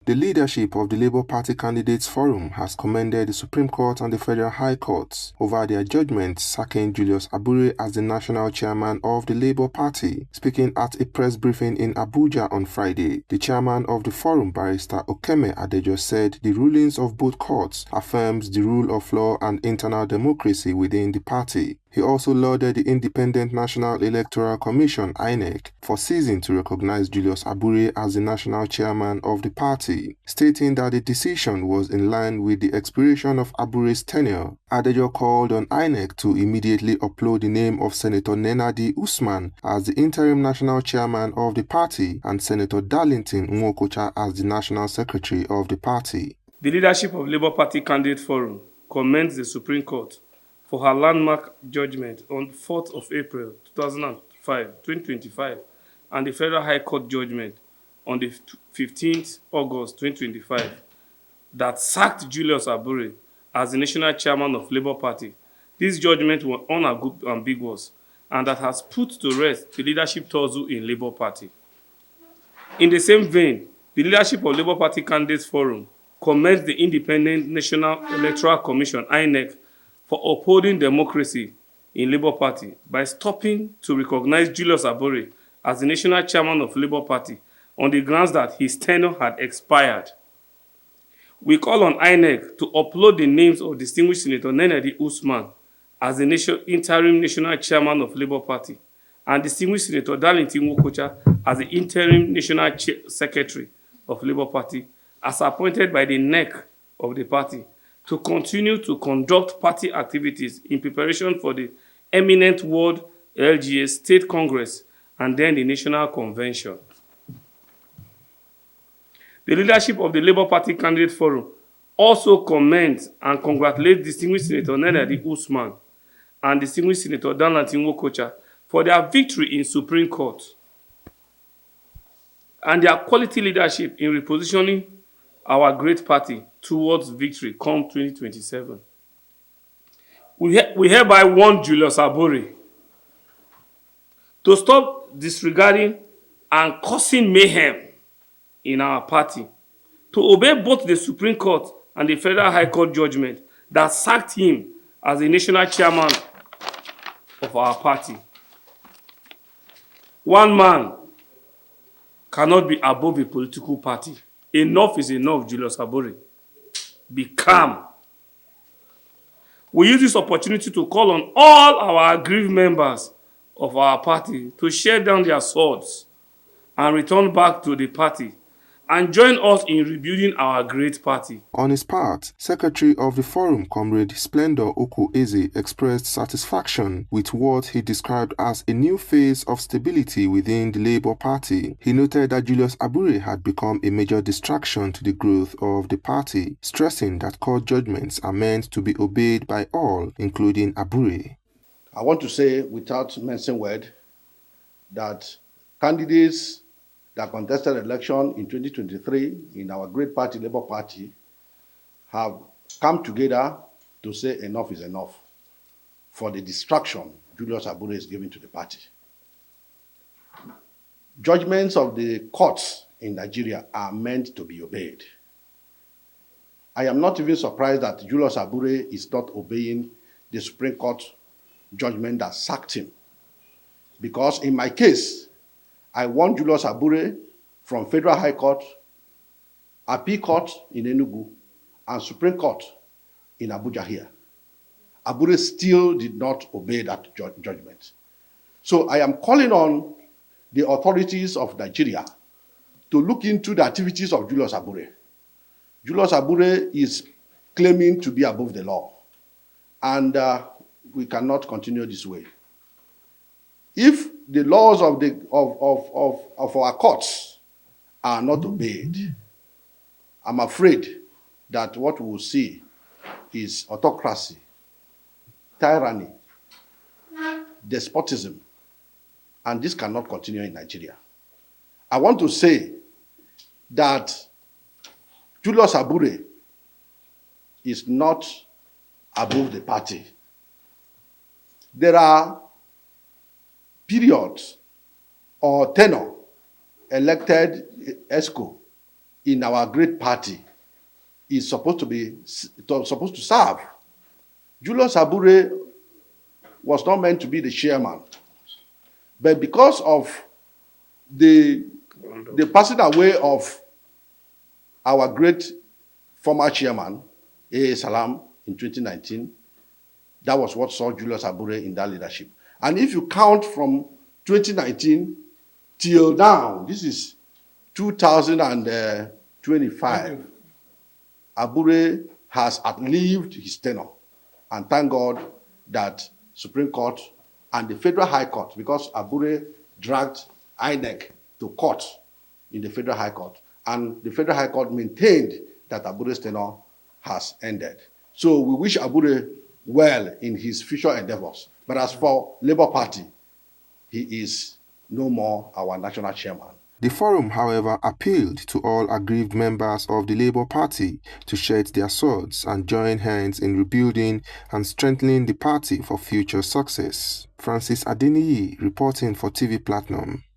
The leadership of the Labour Party Candidates Forum has commended the Supreme Court and the Federal High Court over their judgment sacking Julius Abure as the national chairman of the Labour Party. Speaking at a press briefing in Abuja on Friday, the chairman of the forum, Barrister Okeme Adejo, said the rulings of both courts affirms the rule of law and internal democracy within the party. He also lauded the Independent National Electoral Commission (Inec) for ceasing to recognize Julius Abure as the national chairman of the party, stating that the decision was in line with the expiration of Abure's tenure. Adejo called on Inec to immediately upload the name of Senator Nenadi Usman as the interim national chairman of the party and Senator Darlington Nwokocha as the national secretary of the party. The leadership of Labour Party Candidate Forum commends the Supreme Court for her landmark judgment on 4th of April 2025 and the Federal High Court judgment on the 15th August 2025 that sacked Julius Abure as the national chairman of Labour Party. This judgment was unambiguous and that has put to rest the leadership tussle in Labour Party. In the same vein, the leadership of Labour Party Candidates Forum commends the Independent National Electoral Commission (INEC) for upholding democracy in Labour Party by stopping to recognize Julius Abure as the national chairman of Labour Party on the grounds that his tenure had expired. We call on INEC to upload the names of distinguished Senator Nenadi Usman as the interim national chairman of Labour Party and distinguished Senator Darlington Nwokocha as the interim national secretary of Labour Party as appointed by the Inec of the party to continue to conduct party activities in preparation for the eminent World LGA State Congress and then the National Convention. The leadership of the Labour Party Candidate Forum also commends and congratulates distinguished Senator Nenadi Usman and distinguished Senator Darlington Nwokocha for their victory in Supreme Court and their quality leadership in repositioning our great party towards victory come 2027. We hereby warn Julius Abure to stop disregarding and causing mayhem in our party, to obey both the Supreme Court and the Federal High Court judgment that sacked him as the national chairman of our party. One man cannot be above a political party. Enough is enough, Julius Abure. Be calm. We use this opportunity to call on all our aggrieved members of our party to share down their swords and return back to the party and join us in rebuilding our great party. On his part, Secretary of the Forum, Comrade Splendor Oko Eze, expressed satisfaction with what he described as a new phase of stability within the Labour Party. He noted that Julius Abure had become a major distraction to the growth of the party, stressing that court judgments are meant to be obeyed by all, including Abure. I want to say, without mentioning word, that candidates that contested election in 2023 in our great party, Labour Party, have come together to say enough is enough for the distraction Julius Abure is giving to the party. Judgments of the courts in Nigeria are meant to be obeyed. I am not even surprised that Julius Abure is not obeying the Supreme Court judgment that sacked him. Because in my case, I won Julius Abure from Federal High Court, Appeal Court in Enugu, and Supreme Court in Abuja here. Abure still did not obey that judgment. So I am calling on the authorities of Nigeria to look into the activities of Julius Abure. Julius Abure is claiming to be above the law, and we cannot continue this way. If the laws of our courts are not obeyed, I'm afraid that what we will see is autocracy, tyranny, despotism, and this cannot continue in Nigeria. I want to say that Julius Abure is not above the party. There are periods or tenure elected ESCO in our great party is supposed to serve. Julius Abure was not meant to be the chairman, but because of the passing away of our great former chairman, A.A. Salam, in 2019, that was what saw Julius Abure in that leadership. And if you count from 2019 till now, this is 2025, Abure has outlived his tenure. And thank God that Supreme Court and the Federal High Court, because Abure dragged Inec to court in the Federal High Court, and the Federal High Court maintained that Abure's tenure has ended. So we wish Abure well in his future endeavors. But as for Labour Party, he is no more our national chairman. The forum, however, appealed to all aggrieved members of the Labour Party to shed their swords and join hands in rebuilding and strengthening the party for future success. Francis Adeniyi reporting for TV Platinum.